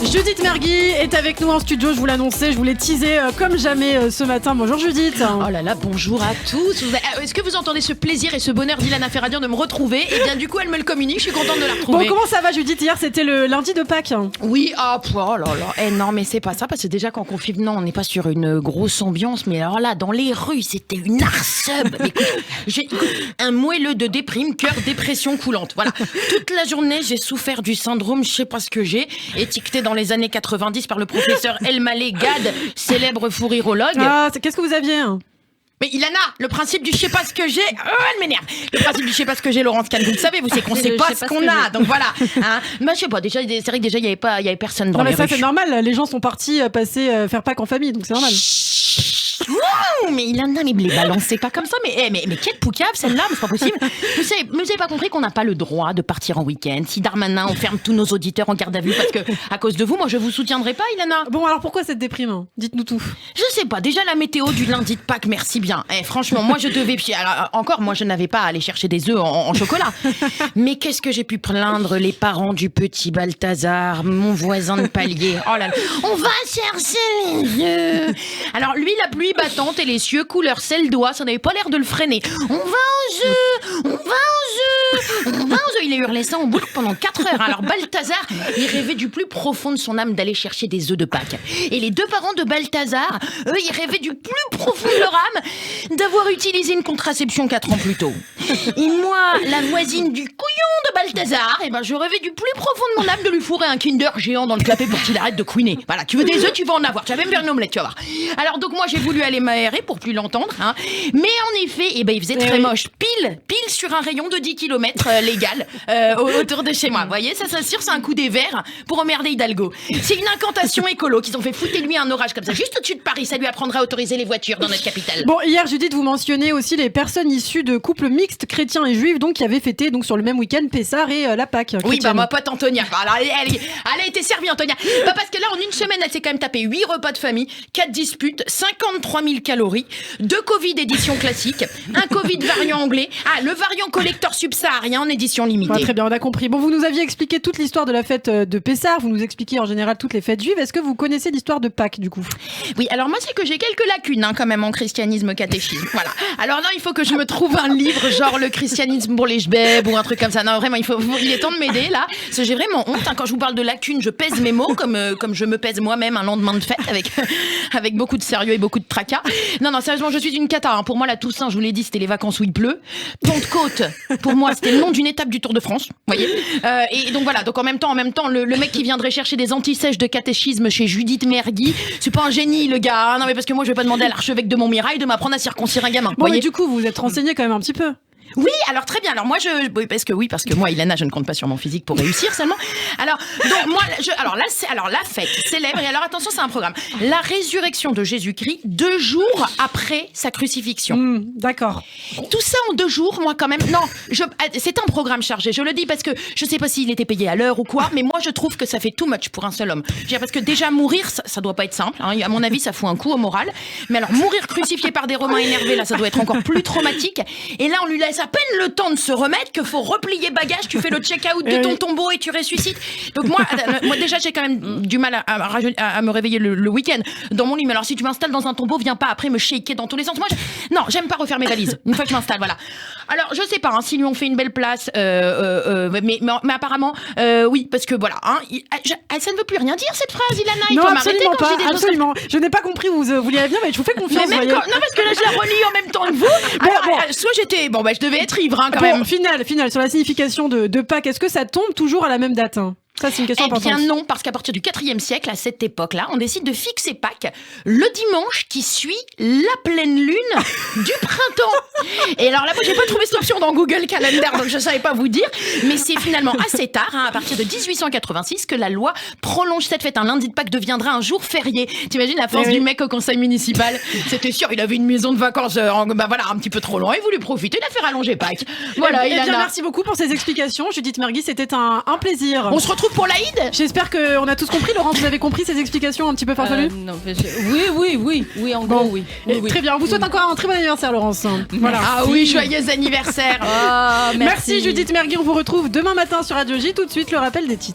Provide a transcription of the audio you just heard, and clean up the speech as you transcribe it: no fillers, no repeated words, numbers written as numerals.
Judith Mergui est avec nous en studio, je vous l'annonçais, je vous l'ai teasé comme jamais ce matin. Bonjour Judith. Oh là là, bonjour à tous. Est-ce que vous entendez ce plaisir et ce bonheur d'Ilana Ferradian de me retrouver? Et bien du coup elle me le communique, je suis contente de la retrouver. Bon, comment ça va Judith? Hier c'était le lundi de Pâques. Oui, oh là là, non mais c'est pas ça, parce que déjà qu'en confinement on n'est pas sur une grosse ambiance, mais alors là dans les rues c'était une arseube. Écoute, un moelleux de déprime, cœur, dépression coulante. Voilà, toute la journée j'ai souffert du syndrome, je sais pas ce que j'ai, étiqueté dans les années 90 par le professeur El Malé Gad, célèbre fourirologue. Ah, qu'est-ce que vous aviez? Mais Ilana, le principe du je sais pas ce que j'ai, elle m'énerve. Le principe du je sais pas ce que j'ai, Laurence Kahn, vous le savez, c'est qu'on sait pas ce qu'on a. Donc voilà. Hein. Mais je sais pas, déjà, c'est vrai que déjà il y avait personne dans les rues. Non mais ça c'est normal, les gens sont partis passer faire Pâques en famille, donc c'est normal. Ouh, mais Ilana, mais les balancez pas comme ça, mais quelle poucave celle-là, mais c'est pas possible. Vous avez pas compris qu'on n'a pas le droit de partir en week-end. Si Darmanin enferme tous nos auditeurs en garde à vue parce que à cause de vous, moi je vous soutiendrai pas, Ilana. Bon alors pourquoi cette déprime? Dites-nous tout. Je sais pas, déjà la météo du lundi de Pâques, merci bien. Franchement, moi je devais... Alors, encore, moi je n'avais pas à aller chercher des œufs en chocolat. Mais qu'est-ce que j'ai pu plaindre les parents du petit Balthazar, mon voisin de palier. Oh là là, on va chercher les œufs. Alors lui, la pluie battante et les cieux couleur sel d'oie, ça n'avait pas l'air de le freiner. On va aux œufs, on va aux œufs, on va aux œufs. Il a hurlé ça en boucle pendant 4 heures. Alors Balthazar, il rêvait du plus profond de son âme d'aller chercher des œufs de Pâques. Et les deux parents de Balthazar, eux, ils rêvaient du plus profond de leur âme d'avoir utilisé une contraception 4 ans plus tôt. Et moi, la voisine du couillon de Balthazar, je rêvais du plus profond de mon âme de lui fourrer un Kinder géant dans le clapet pour qu'il arrête de couiner. Voilà, tu veux des œufs, tu vas en avoir. Tu vas même faire une omelette, tu vas voir. Alors donc moi, j'ai voulu aller m'aérer pour plus l'entendre, hein. Mais en effet, il faisait très moche. Pile sur un rayon de 10 km légal autour de chez moi. Vous voyez, ça s'assure, c'est un coup des verres pour emmerder Hidalgo. C'est une incantation écolo qu'ils ont fait foutre lui un orage comme ça, juste au-dessus de Paris. Ça lui apprendra à autoriser les voitures dans notre capitale. Bon, hier, Judith, vous mentionnez aussi les personnes issues de couples mixtes chrétiens et juifs, donc qui avaient fêté donc sur le même week-end Pessah et la Pâques. Oui, ma pote Antonia. Alors, elle a été servie, Antonia. Parce que là, en une semaine, elle s'est quand même tapé 8 repas de famille, 4 disputes, 53 000 calories, 2 Covid édition classique, un Covid variant anglais, le variant collector subsaharien en édition limitée. Ouais, très bien, on a compris. Bon, vous nous aviez expliqué toute l'histoire de la fête de Pessah, vous nous expliquez en général toutes les fêtes juives. Est-ce que vous connaissez l'histoire de Pâques, du coup? Oui, alors moi, c'est que j'ai quelques lacunes quand même en christianisme catéchisme. Voilà. Alors non, il faut que je me trouve un livre genre le christianisme pour les jbeb ou un truc comme ça. Non, vraiment, il est temps de m'aider là. Parce que j'ai vraiment honte. Quand je vous parle de lacunes, je pèse mes mots comme je me pèse moi-même un lendemain de fête avec beaucoup de sérieux et beaucoup de tracas. Non, sérieusement, je suis une cata. Hein. Pour moi, la Toussaint, je vous l'ai dit, c'était les vacances où il pleut. Pentecôte, pour moi, c'était le nom d'une étape du Tour de France. Vous voyez. Et donc voilà. Donc en même temps, le mec qui viendrait chercher des antisèches de catéchisme chez Judith Mergui, c'est pas un génie, le gars. Hein. Non, mais parce que moi, je vais pas demander à l'archevêque de Montmirail de m'apprendre à circoncire un gamin. Bon, mais du coup, vous vous êtes renseigné quand même un petit peu. Oui, alors très bien. Alors moi parce que moi Ilana, je ne compte pas sur mon physique pour réussir seulement. Alors donc moi la fête célèbre, et alors attention, c'est un programme. La résurrection de Jésus-Christ 2 jours après sa crucifixion. D'accord. Tout ça en 2 jours, moi quand même. Non, c'est un programme chargé. Je le dis parce que je sais pas s'il était payé à l'heure ou quoi, mais moi je trouve que ça fait too much pour un seul homme. Je veux dire, parce que déjà mourir, ça doit pas être simple. Hein. À mon avis, ça fout un coup au moral. Mais alors mourir crucifié par des Romains énervés, là, ça doit être encore plus traumatique. Et là, on lui laisse à peine le temps de se remettre que faut replier bagage, tu fais le check-out de ton tombeau et tu ressuscites. Donc moi déjà j'ai quand même du mal à me réveiller le week-end dans mon lit. Mais alors si tu m'installes dans un tombeau, viens pas après me shaker dans tous les sens. Moi non, j'aime pas refaire mes valises une fois que je m'installe, voilà. Alors je sais pas si lui on fait une belle place, mais apparemment oui, parce que voilà, hein, ça ne veut plus rien dire cette phrase, Ilana. Il non, faut m'arrêter quand pas, je dis des absolument. Je n'ai pas compris où vous vouliez venir, mais je vous fais confiance. Mais même non, parce que là je la relis en même temps que vous. Alors, soit j'étais je devais être ivre quand même. Final sur la signification de Pâques, est-ce que ça tombe toujours à la même date? Ça, c'est une question importante. Eh bien non, parce qu'à partir du 4e siècle, à cette époque-là, on décide de fixer Pâques le dimanche qui suit la pleine lune du printemps. Et alors là, moi, j'ai pas trouvé cette option dans Google Calendar, donc je savais pas vous dire. Mais c'est finalement assez tard, à partir de 1886, que la loi prolonge cette fête. Un lundi de Pâques deviendra un jour férié. T'imagines la force du mec au conseil municipal? C'était sûr, il avait une maison de vacances, un petit peu trop loin. Il voulait profiter, il a fait rallonger Pâques. Voilà, Ilana. Merci beaucoup pour ces explications, Judith Mergui. C'était un plaisir. On se retrouve pour l'Aïd. J'espère qu'on a tous compris. Laurence, vous avez compris ces explications un petit peu farfelues? Non, oui, en gros, oui. Très bien, on vous souhaite encore un très bon anniversaire, Laurence. Voilà. Ah oui, joyeux anniversaire. Merci Judith Mergui, on vous retrouve demain matin sur Radio J. Tout de suite, le rappel des titres.